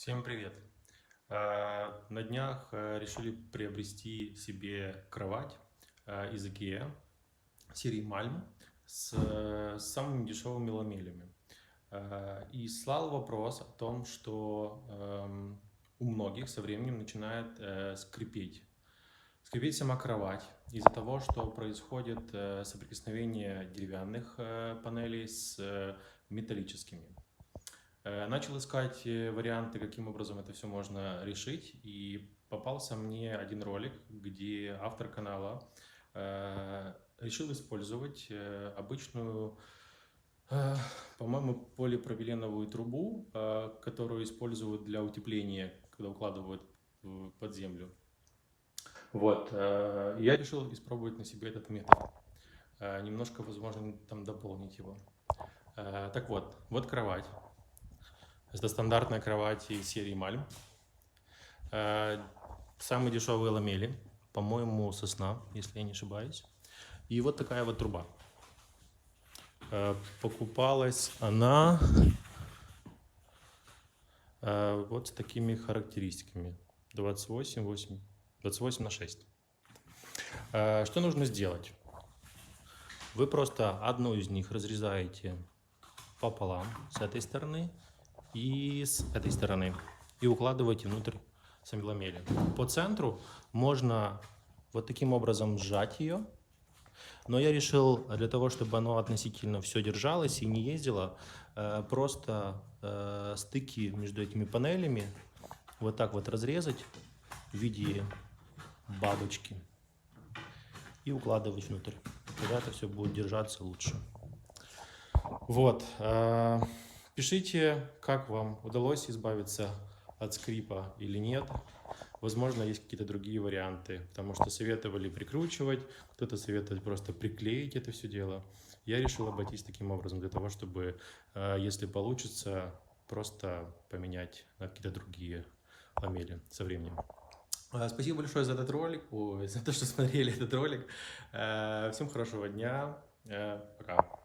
Всем привет! На днях решили приобрести себе кровать из IKEA серии Malm с самыми дешевыми ламелями. И слал вопрос о том, что у многих со временем начинает скрипеть сама кровать из-за того, что происходит соприкосновение деревянных панелей с металлическими. Начал искать варианты, каким образом это все можно решить, и попался мне один ролик, где автор канала решил использовать обычную, э, по-моему, полипропиленовую трубу, которую используют для утепления, когда укладывают под землю. Вот, я решил испробовать на себе этот метод, немножко, возможно, там дополнить его. Так вот кровать. Это стандартная кровать из серии Malm. Самые дешевые ламели, по-моему, сосна, если я не ошибаюсь. И вот такая вот труба. Покупалась она вот с такими характеристиками. 28/6. Что нужно сделать? Вы просто одну из них разрезаете пополам с этой стороны и с этой стороны и укладываете внутрь сами ламели. По центру можно вот таким образом сжать ее, но я решил, для того, чтобы оно относительно все держалось и не ездило, просто стыки между этими панелями вот так вот разрезать в виде бабочки и укладывать внутрь. Тогда это все будет держаться лучше. Вот. Пишите, как вам удалось избавиться от скрипа или нет. Возможно, есть какие-то другие варианты, потому что советовали прикручивать, кто-то советует просто приклеить это все дело. Я решил обойтись таким образом для того, чтобы, если получится, просто поменять на какие-то другие ламели со временем. Спасибо большое за этот ролик, за то, что смотрели этот ролик. Всем хорошего дня. Пока.